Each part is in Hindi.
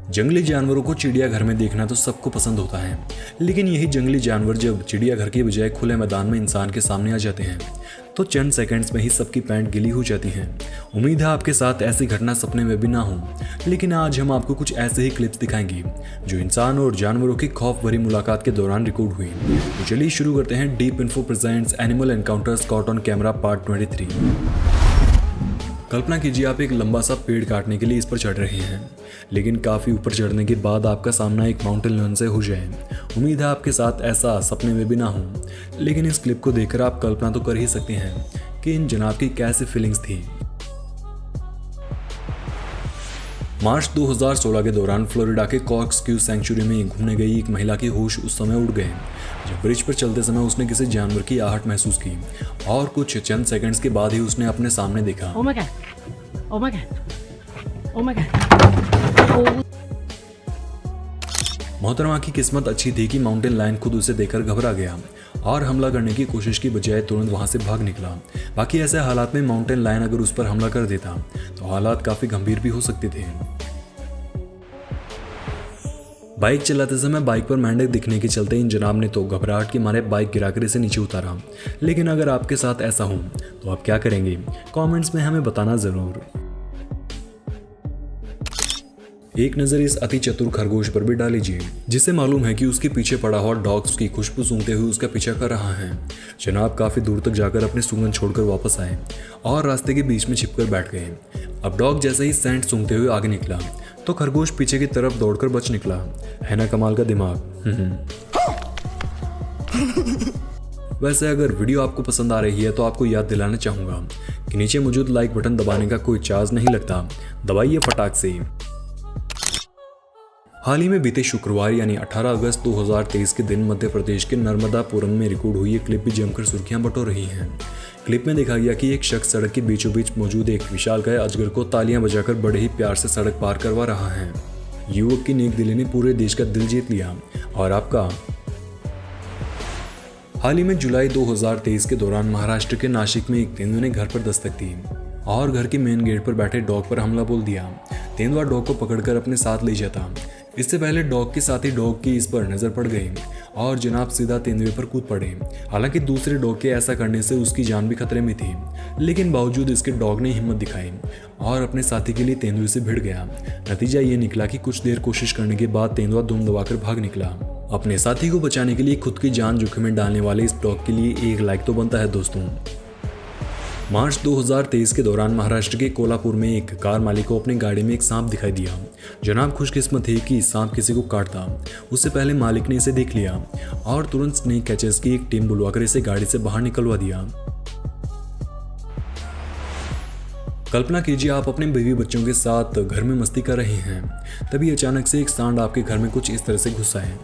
जंगली जानवरों को चिड़ियाघर में देखना तो सबको पसंद होता है, लेकिन यही जंगली जानवर जब चिड़ियाघर के बजाय खुले मैदान में इंसान के सामने आ जाते हैं तो चंद सेकंड्स में ही सबकी पैंट गीली हो जाती है। उम्मीद है आपके साथ ऐसी घटना सपने में भी ना हो, लेकिन आज हम आपको कुछ ऐसे ही क्लिप्स दिखाएंगे जो इंसान और जानवरों की खौफ भरी मुलाकात के दौरान रिकॉर्ड हुई। तो चलिए शुरू करते हैं। Deep info presents animal encounters caught on camera part 23। कल्पना कीजिए आप एक लंबा सा पेड़ काटने के लिए इस पर चढ़ रहे हैं, लेकिन काफ़ी ऊपर चढ़ने के बाद आपका सामना एक माउंटेन लायन से हो जाए। उम्मीद है आपके साथ ऐसा सपने में भी ना हो, लेकिन इस क्लिप को देखकर आप कल्पना तो कर ही सकते हैं कि इन जनाब की कैसी फीलिंग्स थी। मार्च 2016 के दौरान फ्लोरिडा के कॉर्क्सक्यू सेंचुरी में घूमने गई एक महिला के होश उस समय उड़ गए जब ब्रिज पर चलते समय उसने किसी जानवर की आहट महसूस की और कुछ चंद सेकंड्स के बाद ही उसने अपने सामने देखा। Oh my god. Oh my god. Oh my god. मोहतरमा की किस्मत अच्छी थी कि माउंटेन लायन खुद उसे देखकर घबरा गया और हमला करने की कोशिश की बजाय तुरंत वहां से भाग निकला। बाकी ऐसे हालात में माउंटेन लायन अगर उस पर हमला कर देता तो हालात काफी गंभीर भी हो सकते थे। बाइक चलाते समय बाइक पर मेंढक दिखने के चलते इन जनाब ने तो घबराहट के मारे बाइक गिराकर इसे नीचे उतारा। लेकिन अगर आपके साथ ऐसा हो तो आप क्या करेंगे? कमेंट्स में हमें बताना जरूर। एक नज़र इस अति चतुर खरगोश पर भी डाल लीजिए, जिसे मालूम है कि उसके पीछे पड़ा हुआ डॉग उसकी खुशबू सूंघते हुए उसका पीछा कर रहा है। जनाब काफ़ी दूर तक जाकर अपनी सूंघन छोड़कर वापस आए और रास्ते के बीच में छिपकर बैठ गए। अब डॉग जैसे ही सेंट सूंघते हुए आगे निकला तो खरगोश पीछे की तरफ दौड़कर बच निकला। है ना कमाल का दिमाग। वैसे अगर वीडियो आपको पसंद आ रही है तो आपको याद दिलाना चाहूँगा कि नीचे मौजूद लाइक बटन दबाने का कोई चार्ज नहीं लगता, दबाइए फटाक से। हाल ही में बीते शुक्रवार यानी 18 अगस्त 2023 के दिन मध्य प्रदेश के नर्मदापुरम में रिकॉर्ड हुई एक क्लिप भी जमकर सुर्खियां बटोर रही हैं। क्लिप में देखा गया कि एक शख्स सड़क के बीचों बीच मौजूद एक विशालकाय अजगर को तालियां बजाकर बड़े ही प्यार से सड़क पार करवा रहा है। युवक की नेक दिली ने पूरे देश का दिल जीत लिया। और आपका? हाल ही में जुलाई 2023 के दौरान महाराष्ट्र के नासिक में एक तेंदुए ने घर पर दस्तक दी और घर के मेन गेट पर बैठे डॉग पर हमला बोल दिया। तेंदुआ डॉग को पकड़कर अपने साथ ले जाता। इससे पहले डॉग के साथ ही डॉग की इस पर नजर पड़ गई और जनाब सीधा तेंदुए पर कूद पड़े। हालांकि दूसरे डॉग के ऐसा करने से उसकी जान भी खतरे में थी, लेकिन बावजूद इसके डॉग ने हिम्मत दिखाई और अपने साथी के लिए तेंदुए से भिड़ गया। नतीजा ये निकला कि कुछ देर कोशिश करने के बाद तेंदुआ दुम दबाकर भाग निकला। अपने साथी को बचाने के लिए खुद की जान जोखिम में डालने वाले इस डॉग के लिए एक लाइक तो बनता है दोस्तों। मार्च 2023 के दौरान महाराष्ट्र के कोल्हापुर में एक कार मालिक को अपनी गाड़ी में एक सांप दिखाई दिया। जनाब खुशकिस्मत थे कि सांप किसी को काटता उससे पहले मालिक ने इसे देख लिया और तुरंत स्नेक कैचर्स की एक टीम बुलवाकर इसे गाड़ी से बाहर निकलवा दिया। कल्पना कीजिए आप अपने बीवी बच्चों के साथ घर में मस्ती कर रहे हैं, तभी अचानक से एक सांड आपके घर में कुछ इस तरह से घुस आए।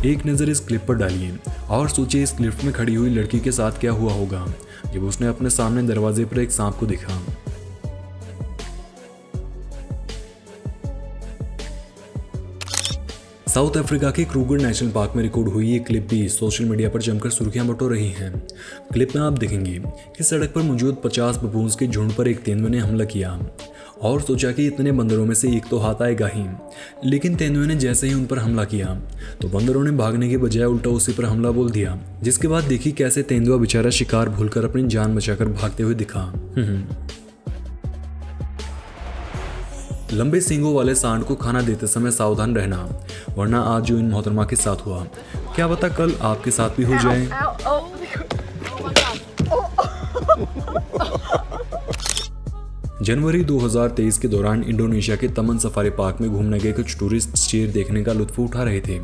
एक नज़र इस क्लिप पर डालिए और सोचिए इस क्लिप में खड़ी हुई लड़की के साथ क्या हुआ होगा जब उसने अपने सामने दरवाजे पर एक सांप को देखा। साउथ अफ्रीका के क्रूगर नेशनल पार्क में रिकॉर्ड हुई ये क्लिप भी सोशल मीडिया पर जमकर सुर्खियां बटोर रही हैं। क्लिप में आप देखेंगे कि सड़क पर मौजूद 50 बबून्स के झुंड पर एक तेंदुए ने हमला किया और सोचा कि इतने बंदरों में से एक तो हाथ आएगा ही, लेकिन तेंदुए ने जैसे ही उन पर हमला किया तो बंदरों ने भागने के बजाय उल्टा उसी पर हमला बोल दिया, जिसके बाद देखी कैसे तेंदुआ बेचारा शिकार भूलकर अपनी जान बचाकर भागते हुए दिखा। लंबे सींगों वाले सांड को खाना देते समय सावधान रहना, वरना आज जो इन मोहतरमा के साथ हुआ क्या पता कल आपके साथ भी हो जाए। जनवरी 2023 के दौरान इंडोनेशिया के तमन सफारी पार्क में घूमने गए कुछ टूरिस्ट शेर देखने का लुत्फ उठा रहे थे,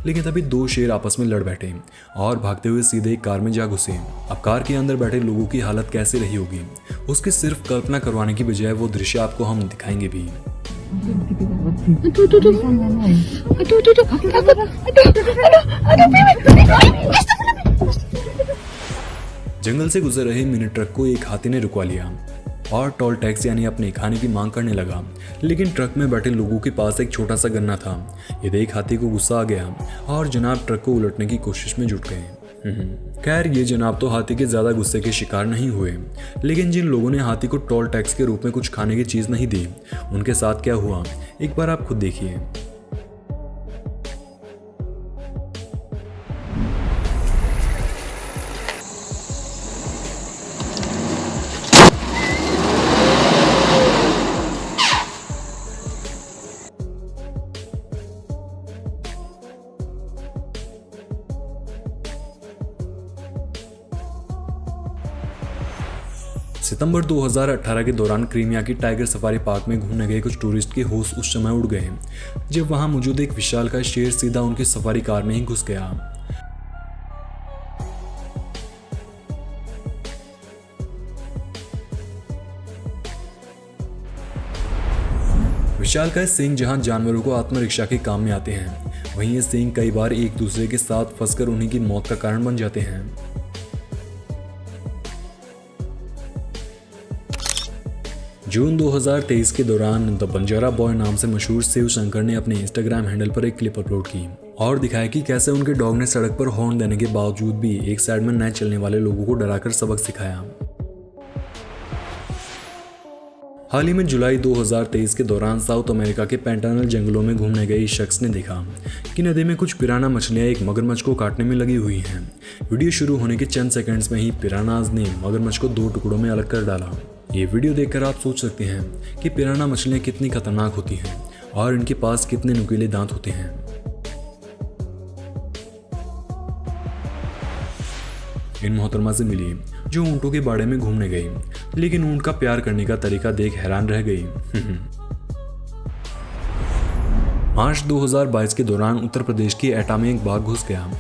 लेकिन तभी दो शेर आपस में लड़ बैठे और भागते हुए सीधे एक कार में जा घुसे। अब कार के अंदर बैठे लोगों की हालत कैसी रही होगी उसकी सिर्फ कल्पना करवाने की बजाय वो दृश्य आपको हम दिखाएंगे भी। जंगल से गुजर रहे मिनी ट्रक को एक हाथी ने रुकवा लिया। और टोल टैक्स यानी अपने खाने की मांग करने लगा। लेकिन ट्रक में बैठे लोगों के पास एक छोटा सा गन्ना था। ये देख हाथी को गुस्सा आ गया और जनाब ट्रक को उलटने की कोशिश में जुट गए। खैर ये जनाब तो हाथी के ज़्यादा गुस्से के शिकार नहीं हुए, लेकिन जिन लोगों ने हाथी को टोल टैक्स के रूप में कुछ खाने की चीज़ नहीं दी, उनके साथ क्या हुआ एक बार आप खुद देखिए। सितंबर 2018 के दौरान क्रीमिया की टाइगर सफारी पार्क में घूमने गए कुछ टूरिस्ट के होश उस समय उड़ गए जब वहां मौजूद एक विशालकाय शेर सीधा उनकी सफारी कार में ही घुस गया। विशालकाय सींग जहां जानवरों को आत्मरक्षा के काम में आते हैं, वहीं ये सींग कई बार एक दूसरे के साथ फंसकर उन्हीं की मौत का कारण बन जाते हैं। जून 2023 के दौरान द बंजारा बॉय नाम से मशहूर शिव शंकर ने अपने इंस्टाग्राम हैंडल पर एक क्लिप अपलोड की और दिखाया कि कैसे उनके डॉग ने सड़क पर हॉर्न देने के बावजूद भी एक साइड में नए चलने वाले लोगों को डराकर सबक सिखाया। हाल ही में जुलाई 2023 के दौरान साउथ अमेरिका के पैंटानल जंगलों में घूमने गए इस शख्स ने देखा कि नदी में कुछ पिराना मछलियां एक मगरमच्छ को काटने में लगी हुई हैं। वीडियो शुरू होने के चंद सेकंड्स में ही पिरानाज ने मगरमच्छ को 2 टुकड़ों में अलग कर डाला। ये वीडियो देखकर आप सोच सकते हैं कि पिराना मछलियां कितनी खतरनाक होती हैं और इनके पास कितने नुकीले दांत होते हैं। इन मोहतरमा से मिली जो ऊँटों के बाड़े में घूमने गई, लेकिन ऊँट का प्यार करने का तरीका देख हैरान रह गई। मार्च 2022 के दौरान उत्तर प्रदेश की एटा में एक बाघ घुस गया।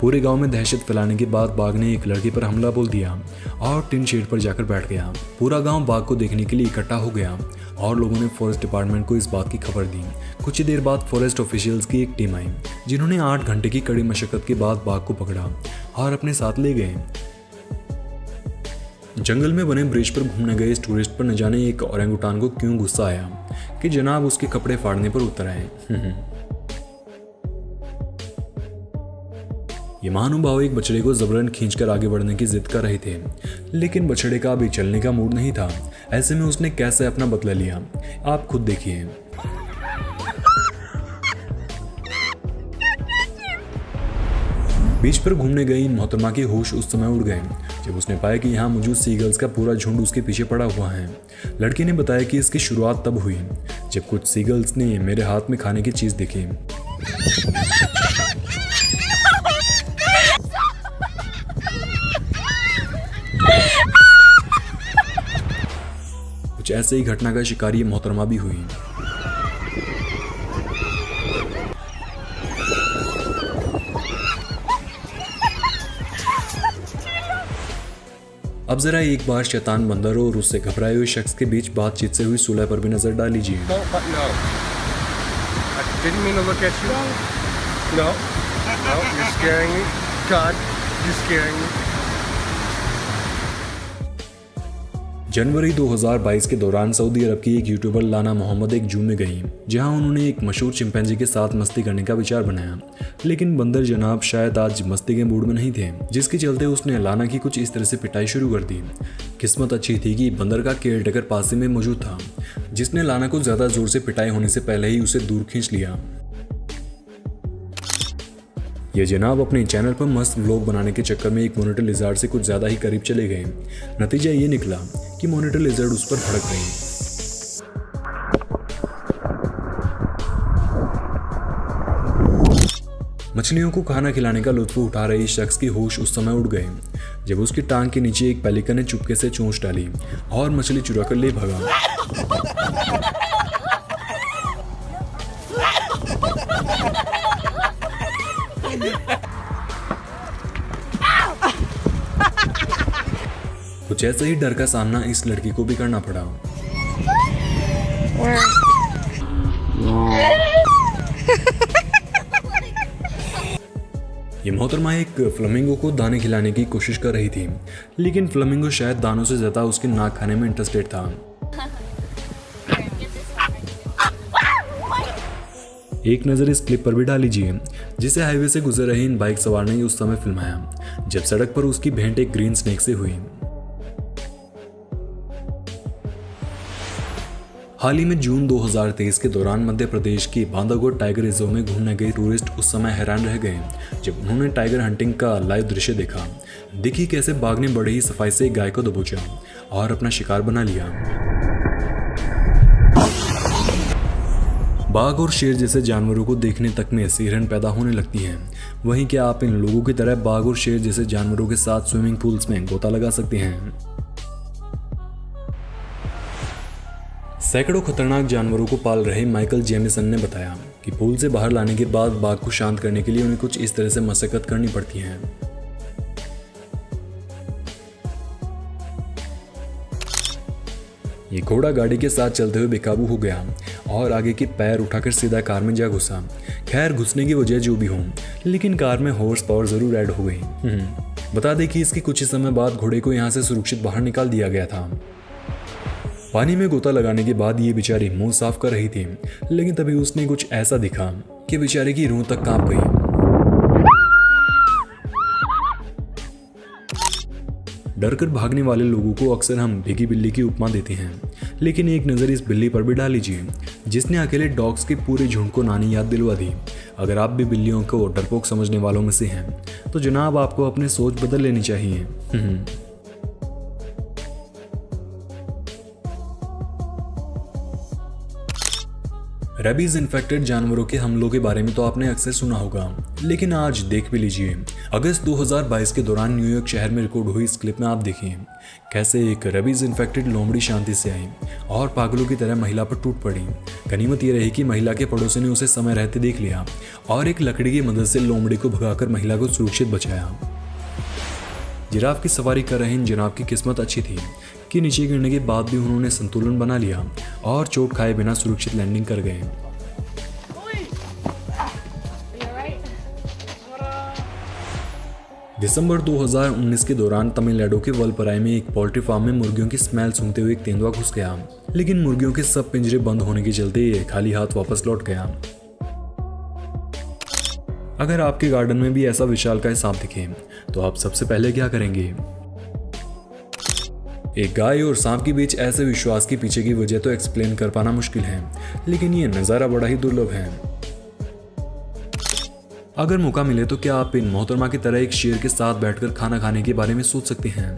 पूरे गांव में दहशत फैलाने के बाद बाघ ने एक लड़की पर हमला बोल दिया और टिन शेड पर जाकर बैठ गया। पूरा गांव बाघ को देखने के लिए इकट्ठा हो गया और लोगों ने फॉरेस्ट डिपार्टमेंट को इस बात की खबर दी। कुछ ही देर बाद फॉरेस्ट ऑफिशियल्स की एक टीम आई, जिन्होंने 8 घंटे की कड़ी मशक्कत के बाद बाघ को पकड़ा और अपने साथ ले गए। जंगल में बने ब्रिज पर घूमने गए इस टूरिस्ट पर न जाने एक ओरेंगुटान को क्यों गुस्सा आया कि जनाब उसके कपड़े फाड़ने पर उतर आए। ये महानुभाव एक बछड़े को जबरन खींचकर आगे बढ़ने की जिद कर रहे थे, लेकिन बछड़े का अभी चलने का मूड नहीं था। ऐसे में उसने कैसे अपना बदला लिया आप खुद देखिए। बीच पर घूमने गई इन मोहतरमा के होश उस समय उड़ गए जब उसने पाया कि यहाँ मौजूद सीगल्स का पूरा झुंड उसके पीछे पड़ा हुआ है। लड़की ने बताया कि इसकी शुरुआत तब हुई जब कुछ सीगल्स ने मेरे हाथ में खाने की चीज देखी। कुछ ऐसे ही घटना का शिकार ये मोहतरमा भी हुई। अब जरा एक बार शैतान बंदर और उससे घबराए हुए शख्स के बीच बातचीत से हुई सुलह पर भी नजर डाल लीजिए। जनवरी 2022 के दौरान सऊदी अरब की एक यूट्यूबर लाना मोहम्मद एक जू में गई, जहां उन्होंने एक मशहूर चिंपैंजी के साथ मस्ती करने का विचार बनाया। लेकिन बंदर जनाब शायद आज मस्ती के मूड में नहीं थे, जिसके चलते उसने लाना की कुछ इस तरह से पिटाई शुरू कर दी। किस्मत अच्छी थी कि बंदर का केयरटेकर पास में मौजूद था, जिसने लाना को ज्यादा जोर से पिटाई होने से पहले ही उसे दूर खींच लिया। ये जनाब अपने चैनल पर मस्त व्लॉग बनाने के चक्कर में एक मॉनिटर लिजार्ड से कुछ ज़्यादा ही करीब चले गए। नतीजा ये निकला कि मॉनिटर लिजार्ड उस पर भड़क गई। मछलियों को खाना खिलाने का लुत्फ उठा रहे इस शख्स के होश उस समय उड़ गए जब उसकी टांग के नीचे एक पेलिकन ने चुपके से चोंच डाली और मछली चुरा कर ले भागा। कुछ ऐसे ही डर का सामना इस लड़की को भी करना पड़ा। ये मोहतरमा एक फ्लेमिंगो को दाने खिलाने की कोशिश कर रही थी, लेकिन फ्लेमिंगो शायद दानों से ज़्यादा उसके नाक खाने में इंटरेस्टेड था। एक नज़र इस क्लिप पर भी डाल लीजिए, जिसे हाईवे से गुजर रहे इन बाइक सवार ने उस समय फिल्माया जब सड़क पर उसकी भेंट एक ग्रीन स्नेक से हुई। हाल ही में जून 2023 के दौरान मध्य प्रदेश की बांधवगढ़ टाइगर रिजर्व में घूमने गए टूरिस्ट उस समय हैरान रह गए जब उन्होंने टाइगर हंटिंग का लाइव दृश्य देखा। देखिए कैसे बाघ ने बड़े ही सफाई से एक गाय को दबोचा और अपना शिकार बना लिया। बाघ और शेर जैसे जानवरों को देखने तक में सिहरन पैदा होने लगती है। वहीं क्या आप इन लोगों की तरह बाघ और शेर जैसे जानवरों के साथ स्विमिंग पूल्स में गोता लगा सकते हैं? सैकड़ों खतरनाक जानवरों को पाल रहे माइकल जेमिसन ने बताया कि पूल से बाहर लाने के बाद बाघ को शांत करने के लिए उन्हें कुछ इस तरह से मशक्कत करनी पड़ती है। ये घोड़ा गाड़ी के साथ चलते हुए बेकाबू हो गया और आगे की पैर उठाकर सीधा कार में जा घुसा। खैर घुसने की वजह जो भी हो, लेकिन कार में हॉर्स पावर जरूर ऐड हो गई। बता दें कि इसके कुछ ही समय बाद घोड़े को यहाँ से सुरक्षित बाहर निकाल दिया गया था। पानी में गोता लगाने के बाद ये बेचारी मुंह साफ कर रही थी, लेकिन तभी उसने कुछ ऐसा दिखा कि बेचारे की रूह तक कांप गई। डरकर भागने वाले लोगों को अक्सर हम भीगी बिल्ली की उपमा देते हैं, लेकिन एक नज़र इस बिल्ली पर भी डाल लीजिए, जिसने अकेले डॉग्स के पूरे झुंड को नानी याद दिलवा दी। अगर आप भी बिल्लियों को डरपोक समझने वालों में से हैं, तो जनाब आपको अपनी सोच बदल लेनी चाहिए। रेबीज इन्फेक्टेड जानवरों के हमलों के बारे में तो आपने अक्सर सुना होगा, लेकिन आज देख भी लीजिए। अगस्त 2022 के दौरान न्यूयॉर्क शहर में रिकॉर्ड हुई इस क्लिप में आप देखिए कैसे एक रेबीज इन्फेक्टेड लोमड़ी शांति से आई और पागलों की तरह महिला पर टूट पड़ी। गनीमत यह रही कि महिला के पड़ोसी ने उसे समय रहते देख लिया और एक लकड़ी की मदद से लोमड़ी को भगाकर महिला को सुरक्षित बचाया। जिराफ की सवारी कर रहे इन जिराफ की किस्मत अच्छी थी कि नीचे गिरने के बाद भी उन्होंने संतुलन बना लिया और चोट खाए बिना सुरक्षित लैंडिंग कर गए। दिसंबर 2019 के दौरान तमिलनाडु के वलपराई में एक पोल्ट्री फार्म में मुर्गियों की स्मेल सूंघते हुए एक तेंदुआ घुस गया, लेकिन मुर्गियों के सब पिंजरे बंद होने के चलते ये खाली हाथ वापस लौट गया। अगर आपके गार्डन में भी ऐसा विशालकाय सांप दिखे तो आप सबसे पहले क्या करेंगे? एक गाय और सांप के बीच ऐसे विश्वास के पीछे की वजह तो एक्सप्लेन कर पाना मुश्किल है, लेकिन ये नज़ारा बड़ा ही दुर्लभ है। अगर मौका मिले तो क्या आप इन मोहतरमा की तरह एक शेर के साथ बैठकर खाना खाने के बारे में सोच सकते हैं?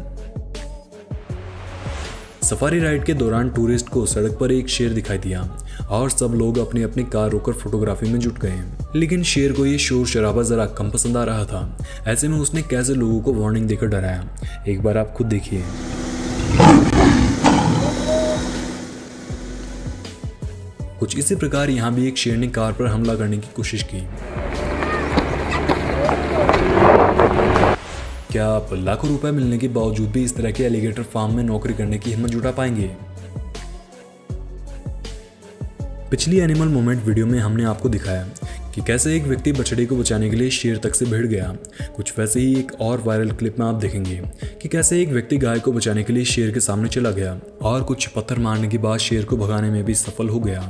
सफारी राइड के दौरान टूरिस्ट को सड़क पर एक शेर दिखाई दिया और सब लोग अपनी अपनी कार रोककर फोटोग्राफी में जुट गए, लेकिन शेर को ये शोर शराबा जरा कम पसंद आ रहा था। ऐसे में उसने कैसे लोगों को वार्निंग देकर डराया, एक बार आप खुद देखिए। कुछ इसी प्रकार यहाँ भी एक शेर ने कार पर हमला करने की कोशिश की। क्या आप लाखों रुपए मिलने के बावजूद भी इस तरह के एलिगेटर फार्म में नौकरी करने की हिम्मत जुटा पाएंगे? पिछली एनिमल मोमेंट वीडियो में हमने आपको दिखाया कि कैसे एक व्यक्ति बछड़े को बचाने के लिए शेर तक से भिड़ गया। कुछ वैसे ही एक और वायरल क्लिप में आप देखेंगे कि कैसे एक व्यक्ति गाय को बचाने के लिए शेर के सामने चला गया और कुछ पत्थर मारने के बाद शेर को भगाने में भी सफल हो गया।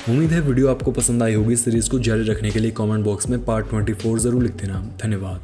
उम्मीद है वीडियो आपको पसंद आई होगी। सीरीज को जारी रखने के लिए कमेंट बॉक्स में पार्ट 24 जरूर लिख देना। धन्यवाद।